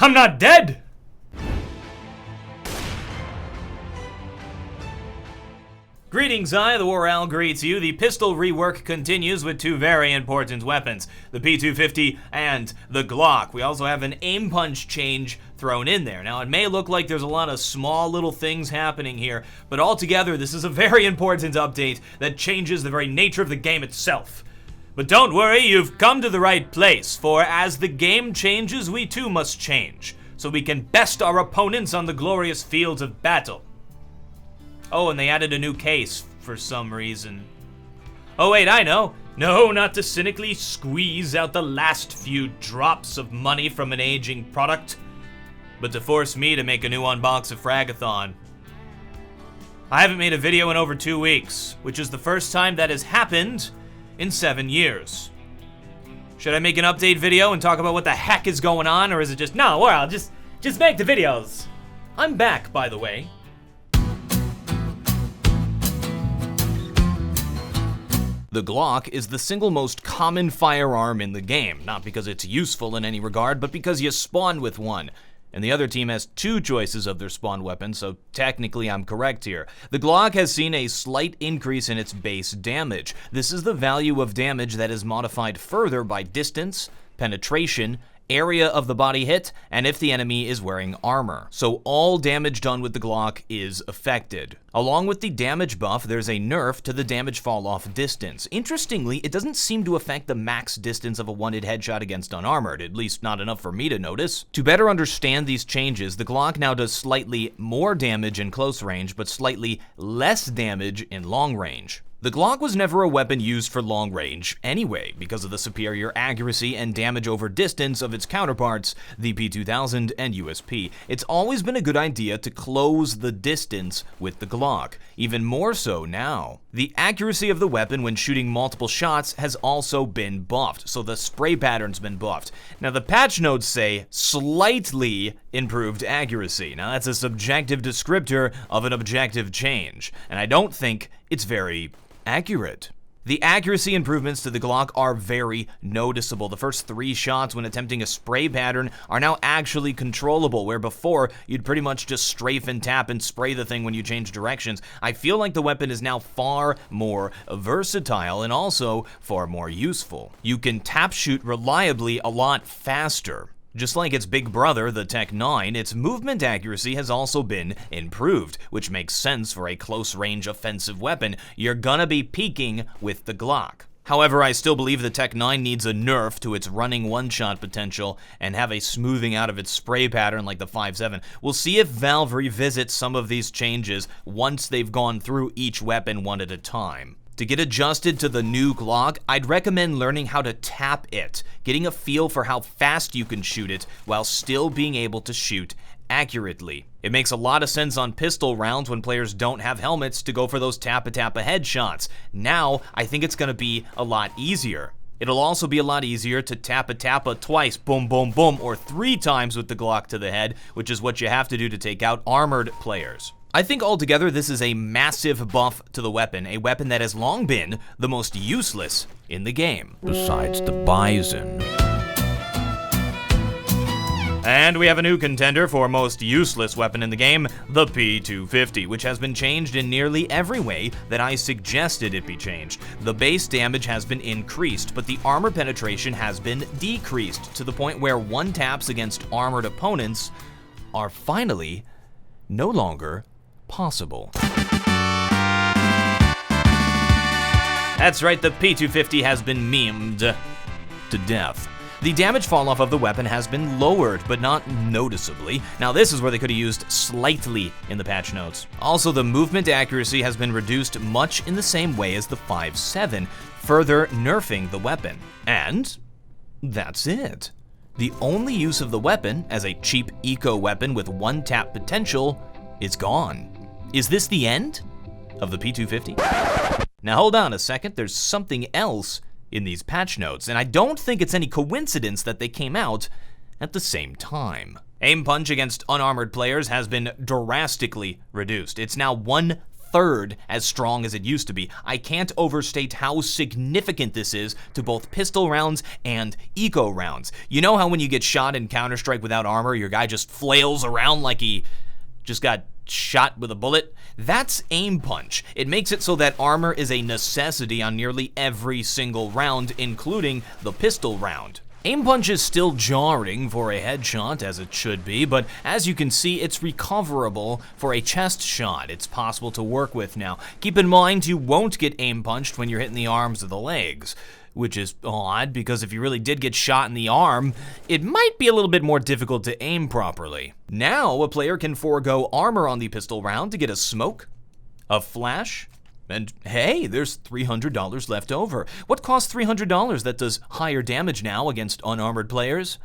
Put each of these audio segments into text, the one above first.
I'm not dead! Greetings, TheWarOwl greets you. The pistol rework continues with two very important weapons, the P250 and the Glock. We also have an Aimpunch change thrown in there. Now, it may look like there's a lot of small little things happening here, but altogether, this is a very important update that changes the very nature of the game itself. But don't worry, you've come to the right place, for as the game changes, we too must change, so we can best our opponents on the glorious fields of battle. Oh, and they added a new case for some reason. Oh wait, I know. No, not to cynically squeeze out the last few drops of money from an aging product, but to force me to make a new unbox of Fragathon. I haven't made a video in over 2 weeks, which is the first time that has happened in 7 years. Should I make an update video and talk about what the heck is going on, or is it just, no, well, just make the videos? I'm back, by the way. The Glock is the single most common firearm in the game, not because it's useful in any regard, but because you spawn with one. And the other team has two choices of their spawn weapon, so technically I'm correct here. The Glock has seen a slight increase in its base damage. This is the value of damage that is modified further by distance, penetration, area of the body hit, and if the enemy is wearing armor. So all damage done with the Glock is affected. Along with the damage buff, there's a nerf to the damage fall-off distance. Interestingly, it doesn't seem to affect the max distance of a one-hit headshot against unarmored, at least not enough for me to notice. To better understand these changes, the Glock now does slightly more damage in close range, but slightly less damage in long range. The Glock was never a weapon used for long range anyway, because of the superior accuracy and damage over distance of its counterparts, the P2000 and USP. It's always been a good idea to close the distance with the Glock, even more so now. The accuracy of the weapon when shooting multiple shots has also been buffed, so the spray pattern's been buffed. Now the patch notes say slightly improved accuracy. Now that's a subjective descriptor of an objective change, and I don't think it's very accurate. The accuracy improvements to the Glock are very noticeable. The first 3 shots when attempting a spray pattern are now actually controllable, where before you'd pretty much just strafe and tap and spray the thing when you change directions. I feel like the weapon is now far more versatile and also far more useful. You can tap shoot reliably a lot faster. Just like its big brother, the Tech 9, its movement accuracy has also been improved, which makes sense for a close-range offensive weapon. You're gonna be peaking with the Glock. However, I still believe the Tech 9 needs a nerf to its running one-shot potential and have a smoothing out of its spray pattern like the 5.7. We'll see if Valve revisits some of these changes once they've gone through each weapon one at a time. To get adjusted to the new Glock, I'd recommend learning how to tap it, getting a feel for how fast you can shoot it while still being able to shoot accurately. It makes a lot of sense on pistol rounds when players don't have helmets to go for those tappa-tappa headshots. Now, I think it's gonna be a lot easier. It'll also be a lot easier to tappa-tappa twice, boom, boom, boom, or 3 times with the Glock to the head, which is what you have to do to take out armored players. I think altogether this is a massive buff to the weapon, a weapon that has long been the most useless in the game. Besides the Bison. And we have a new contender for most useless weapon in the game, the P250, which has been changed in nearly every way that I suggested it be changed. The base damage has been increased, but the armor penetration has been decreased to the point where one taps against armored opponents are finally no longer possible. That's right, the P250 has been memed to death. The damage fall-off of the weapon has been lowered, but not noticeably. Now this is where they could have used slightly in the patch notes. Also, the movement accuracy has been reduced much in the same way as the 5.7, further nerfing the weapon. And that's it. The only use of the weapon as a cheap eco weapon with one tap potential is gone. Is this the end of the P250? Now hold on a second, there's something else in these patch notes, and I don't think it's any coincidence that they came out at the same time. Aimpunch against unarmored players has been drastically reduced. It's now 1/5 1/3 as strong as it used to be. I can't overstate how significant this is to both pistol rounds and eco rounds. You know how when you get shot in Counter-Strike without armor, your guy just flails around like he just got shot with a bullet? That's Aimpunch. It makes it so that armor is a necessity on nearly every single round, including the pistol round. Aimpunch is still jarring for a headshot, as it should be, but as you can see, it's recoverable for a chest shot. It's possible to work with now. Keep in mind, you won't get aim-punched when you're hitting the arms or the legs, which is odd, because if you really did get shot in the arm, it might be a little bit more difficult to aim properly. Now, a player can forego armor on the pistol round to get a smoke, a flash, and hey, there's $300 left over. What costs $300 that does higher damage now against unarmored players?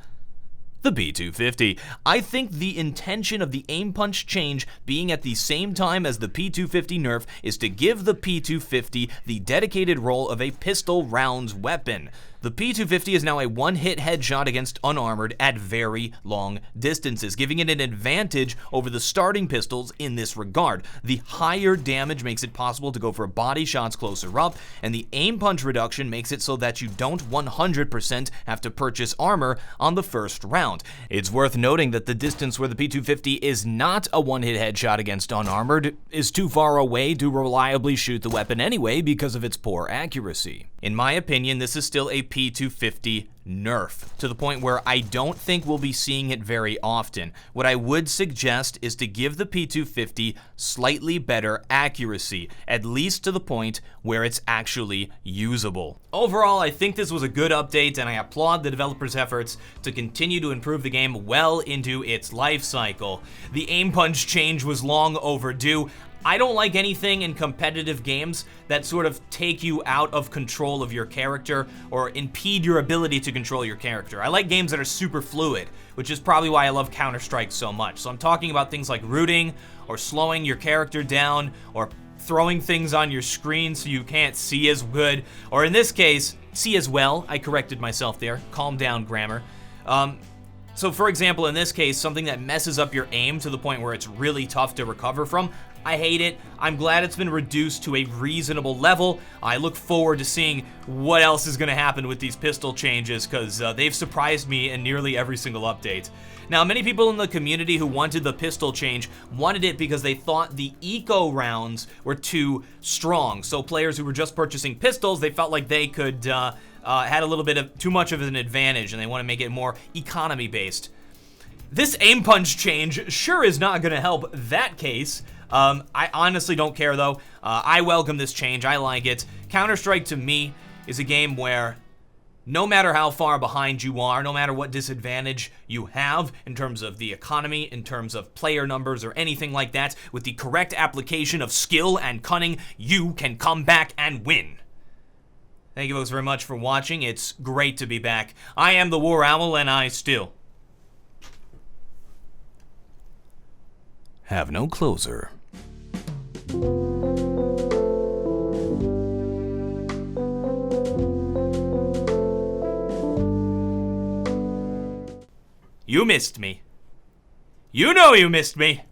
The P250. I think the intention of the Aimpunch change being at the same time as the P250 Nerf is to give the P250 the dedicated role of a pistol rounds weapon. The P250 is now a one-hit headshot against unarmored at very long distances, giving it an advantage over the starting pistols in this regard. The higher damage makes it possible to go for body shots closer up, and the aim punch reduction makes it so that you don't 100% have to purchase armor on the first round. It's worth noting that the distance where the P250 is not a one-hit headshot against unarmored is too far away to reliably shoot the weapon anyway because of its poor accuracy. In my opinion, this is still a P250 Nerf, to the point where I don't think we'll be seeing it very often. What I would suggest is to give the P250 slightly better accuracy, at least to the point where it's actually usable. Overall, I think this was a good update, and I applaud the developers' efforts to continue to improve the game well into its life cycle. The aim punch change was long overdue. I don't like anything in competitive games that sort of take you out of control of your character or impede your ability to control your character. I like games that are super fluid, which is probably why I love Counter-Strike so much. So I'm talking about things like rooting or slowing your character down or throwing things on your screen so you can't see as good, or in this case, see as well. I corrected myself there. Calm down, grammar. So for example, in this case, something that messes up your aim to the point where it's really tough to recover from, I hate it. I'm glad it's been reduced to a reasonable level. I look forward to seeing what else is going to happen with these pistol changes, because they've surprised me in nearly every single update. Now, many people in the community who wanted the pistol change wanted it because they thought the eco rounds were too strong. So players who were just purchasing pistols, they felt like they could had a little bit of too much of an advantage, and they want to make it more economy based. This aim punch change sure is not going to help that case. I honestly don't care though. I welcome this change. I like it. Counter-Strike to me is a game where no matter how far behind you are, no matter what disadvantage you have in terms of the economy, in terms of player numbers or anything like that, with the correct application of skill and cunning, you can come back and win. Thank you folks very much for watching. It's great to be back. I am TheWarOwl, and I still have no closer. You missed me. You know you missed me.